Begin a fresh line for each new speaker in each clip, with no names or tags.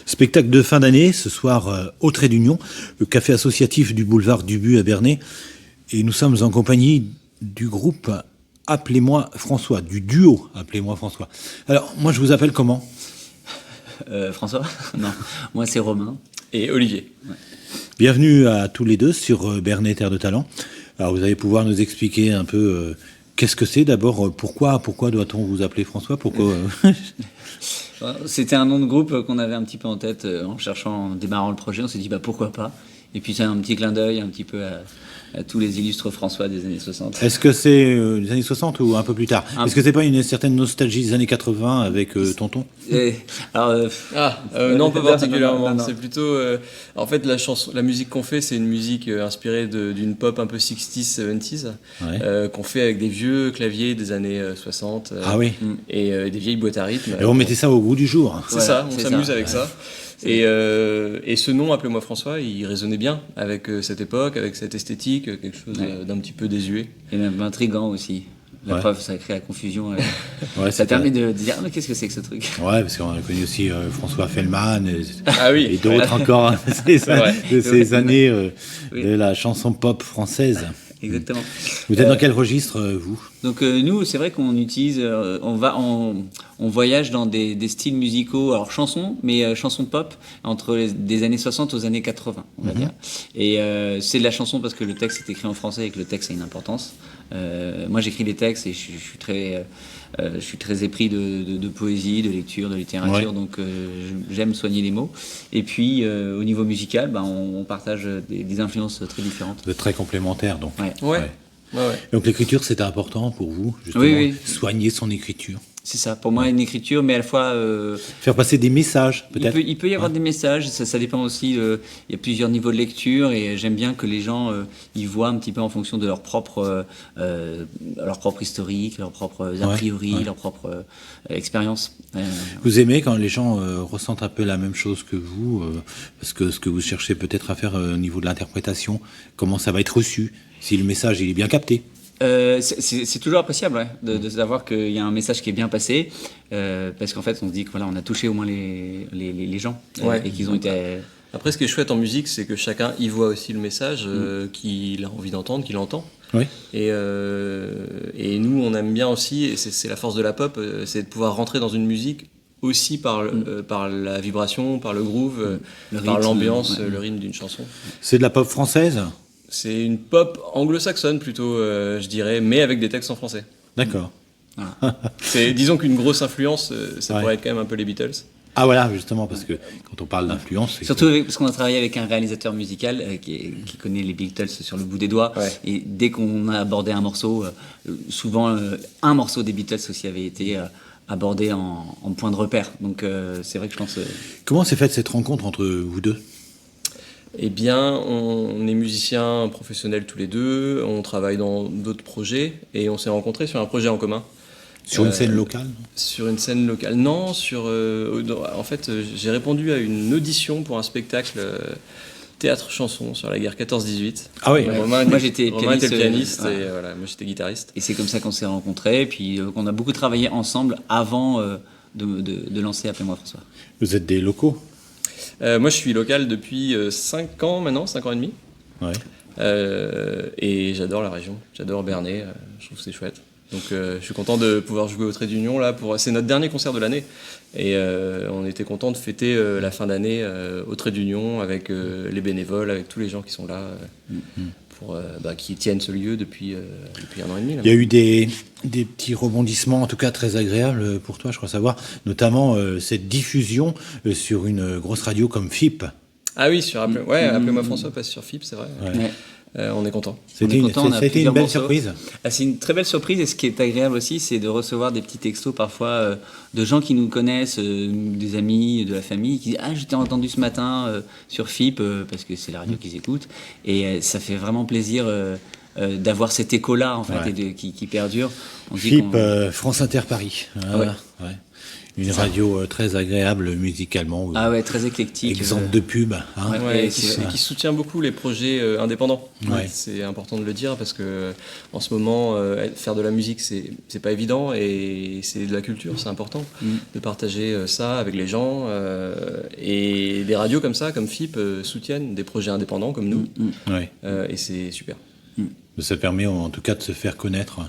Spectacle de fin d'année, ce soir au Trait d'Union, le café associatif du boulevard Dubu à Bernay. Et nous sommes en compagnie du groupe Appelez-moi François, du duo Appelez-moi François. Alors, moi je vous appelle comment ?
François ? Non, moi c'est Romain.
Et Olivier.
Ouais.
Bienvenue à tous les deux sur Bernay Terre de Talent. Alors vous allez pouvoir nous expliquer un peu qu'est-ce que c'est d'abord, pourquoi doit-on vous appeler François ? Pourquoi
C'était un nom de groupe qu'on avait un petit peu en tête en démarrant le projet. On s'est dit pourquoi pas. Et puis c'est un petit clin d'œil un petit peu à tous les illustres François des années 60.
Est-ce que c'est les années 60 ou un peu plus tard ? Est-ce que c'est pas une certaine nostalgie des années 80 avec Tonton ?
Non, pas particulièrement.
Non.
C'est plutôt... en fait, la musique qu'on fait, c'est une musique inspirée d'une pop un peu 60s, 70s,
ouais.
Qu'on fait avec des vieux claviers des années 60
ah oui.
Et des vieilles boîtes à rythme.
Et on mettait ça au goût du jour.
C'est ça, on s'amuse avec ça. Et ce nom, Appelez-moi François, il résonnait bien avec cette époque, avec cette esthétique, quelque chose d'un petit peu désuet.
Et même intriguant aussi. La preuve, ça crée la confusion. Ça permet de dire mais qu'est-ce que c'est que ce truc ?
Ouais, parce qu'on a connu aussi François Fellman
et
d'autres encore de ces années de la chanson pop française.
Exactement.
Vous êtes dans quel registre, vous ?
Donc nous, c'est vrai qu'on utilise, on voyage dans des styles musicaux, alors chansons, mais chansons pop, des années 60 aux années 80, on va dire. Et c'est de la chanson parce que le texte est écrit en français et que le texte a une importance. Moi, j'écris les textes et je suis très épris de poésie, de lecture, de littérature, donc j'aime soigner les mots. Et puis, au niveau musical, on partage des influences très différentes.
Vous êtes très complémentaires, donc.
Ouais.
Donc l'écriture, c'était important pour vous, justement, soigner son écriture.
C'est ça, pour moi, une écriture, mais à la fois...
faire passer des messages, peut-être.
Il peut y avoir des messages, ça dépend aussi, il y a plusieurs niveaux de lecture, et j'aime bien que les gens y voient un petit peu en fonction de leur propre historique, leurs propres a priori, leur propre expérience.
Vous aimez quand les gens ressentent un peu la même chose que vous, parce que ce que vous cherchez peut-être à faire au niveau de l'interprétation, comment ça va être reçu, si le message il est bien capté ?
C'est toujours appréciable de savoir qu'il y a un message qui est bien passé, parce qu'en fait on se dit qu'on a touché au moins les gens et qu'ils ont été...
Après, ce qui est chouette en musique, c'est que chacun y voit aussi le message qu'il a envie d'entendre, qu'il entend.
Oui.
Et nous, on aime bien aussi, et c'est la force de la pop, c'est de pouvoir rentrer dans une musique aussi par la vibration, par le groove, par l'ambiance, le rythme d'une chanson.
C'est de la pop française ?
C'est une pop anglo-saxonne plutôt, je dirais, mais avec des textes en français.
D'accord.
Voilà.
Disons qu'une grosse influence, ça pourrait être quand même un peu les Beatles.
Ah voilà, justement, parce que quand on parle d'influence...
Surtout parce qu'on a travaillé avec un réalisateur musical qui connaît les Beatles sur le bout des doigts. Ouais. Et dès qu'on a abordé un morceau, souvent un morceau des Beatles aussi avait été abordé en point de repère. Donc c'est vrai que je pense...
Comment s'est faite cette rencontre entre vous deux ?
Eh bien, on est musiciens professionnels tous les deux, on travaille dans d'autres projets et on s'est rencontrés sur un projet en commun.
Sur une scène locale ?
Sur une scène locale, non. En fait, j'ai répondu à une audition pour un spectacle théâtre-chanson sur la guerre 14-18.
Ah oui.
Moi j'étais pianiste et moi j'étais guitariste.
Et c'est comme ça qu'on s'est rencontrés, et puis on a beaucoup travaillé ensemble avant de lancer Appelez-moi François.
Vous êtes des locaux ?
Moi, je suis local depuis 5 ans maintenant, 5 ans et demi.
Ouais.
Et j'adore la région, j'adore Bernay, je trouve que c'est chouette. Donc je suis content de pouvoir jouer au Trait d'Union là. C'est notre dernier concert de l'année. Et on était content de fêter la fin d'année au Trait d'Union avec les bénévoles, avec tous les gens qui sont là, qui tiennent ce lieu depuis 1 an et demi. Là.
Il y a eu des petits rebondissements, en tout cas très agréables pour toi, je crois savoir, notamment cette diffusion sur une grosse radio comme FIP.
Ah oui, Appelez-moi François passe sur FIP, c'est vrai.
Ouais.
On est content.
Ça a été une belle surprise.
C'est une très belle surprise, et ce qui est agréable aussi, c'est de recevoir des petits textos parfois de gens qui nous connaissent, des amis, de la famille, qui disent « Ah, je t'ai entendu ce matin sur FIP, parce que c'est la radio qu'ils écoutent. » Et ça fait vraiment plaisir d'avoir cet écho-là, en fait, et qui perdure.
FIP, France Inter Paris. Voilà. Ouais. Une radio très agréable musicalement.
Ah ouais, très éclectique.
Exemple de pub. Hein.
Ouais.
Ouais,
Et
et qui,
c'est-
et qui soutient beaucoup les projets indépendants.
Ouais.
C'est important de le dire parce que en ce moment, faire de la musique, c'est pas évident et c'est de la culture, c'est important de partager ça avec les gens. Et des radios comme ça, comme FIP, soutiennent des projets indépendants comme nous.
Ouais.
Et c'est super.
Ça permet en tout cas de se faire connaître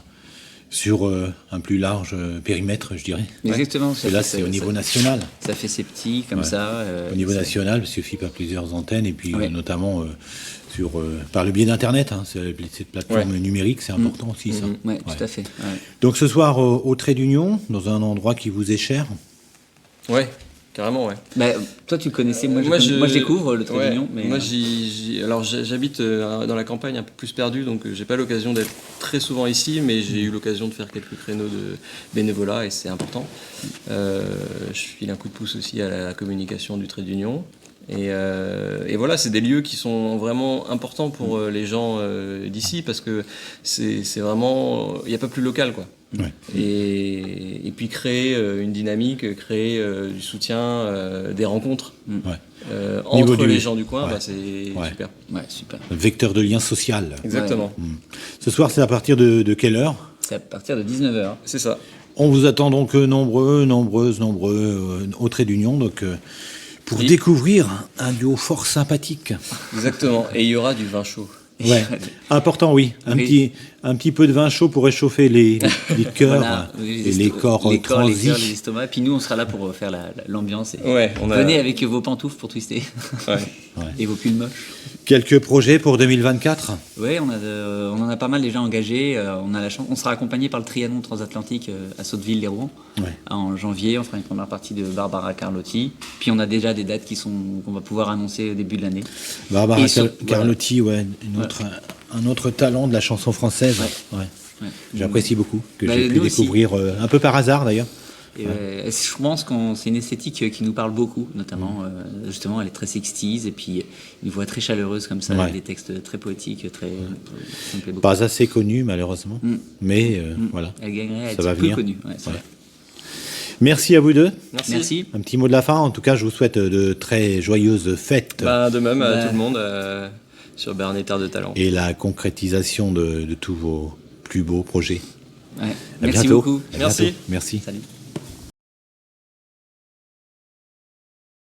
sur un plus large périmètre, je dirais.
Exactement.
Et là, c'est au niveau national.
Ça fait ses petits comme
Ouais.
ça.
Au niveau
c'est-
national, parce que FIP a plusieurs antennes, et puis
Ouais.
notamment par le biais d'Internet. Hein, cette plateforme numérique, c'est important aussi, ça.
Ouais,
Ouais.
tout à fait. Ouais.
Donc ce soir, au Trait d'Union, dans un endroit qui vous est cher.
Ouais, carrément, ouais.
Bah, toi, tu connaissais, moi je découvre le Trait
ouais,
d'Union. Mais
moi, alors j'habite dans la campagne un peu plus perdue, donc j'ai pas l'occasion d'être très souvent ici, mais j'ai eu l'occasion de faire quelques créneaux de bénévolat et c'est important. Je file un coup de pouce aussi à la communication du Trait d'Union. Et voilà, c'est des lieux qui sont vraiment importants pour les gens d'ici parce que c'est vraiment, il n'y a pas plus local, quoi.
Ouais.
Et puis créer une dynamique, créer du soutien, des rencontres
Ouais.
entre
Niveau
les gens du coin,
ouais.
bah, c'est super.
ouais, super.
Vecteur de lien social.
Exactement,
Ce soir, c'est à partir de quelle heure?
C'est à partir de 19h.
c'est ça.
On vous attend donc nombreux au Trait d'Union, donc pour découvrir un duo fort sympathique.
Exactement. Et il y aura du vin chaud.
Ouais, important, oui. Un petit peu de vin chaud pour réchauffer les cœurs
Voilà,
et les corps transis.
les estomacs. Puis nous, on sera là pour faire l'ambiance. Et
Ouais,
venez avec vos pantoufles pour twister.
Ouais.
Et vos pulls moches.
Quelques projets pour 2024?
Oui, on en a pas mal déjà engagés. On a la chance. On sera accompagné par le Trianon transatlantique à Sotteville-les-Rouen en janvier. On fera une première partie de Barbara Carlotti. Puis on a déjà des dates qu'on va pouvoir annoncer au début de l'année.
Barbara
Et
Carlotti, un autre talent de la chanson française. Ouais. J'apprécie beaucoup, que j'ai pu
nous aussi.
découvrir un peu par hasard d'ailleurs.
Et je pense que c'est une esthétique qui nous parle beaucoup, notamment justement elle est très 60s et puis une voix très chaleureuse comme ça, avec des textes très poétiques, ça me plaît beaucoup.
Pas assez connu malheureusement, mais voilà.
Elle gagnerait à
Ça
être
va
peu
venir.
connue. Ouais, c'est vrai.
Merci à vous deux.
Merci.
Un petit mot de la fin. En tout cas, je vous souhaite de très joyeuses fêtes
Bah, de même à tout le monde sur Bernay Terre de Talent.
et la concrétisation de tous vos plus beaux projets.
Ouais.
À
Merci
bientôt.
beaucoup.
À
Merci.
bientôt. Merci.
Salut.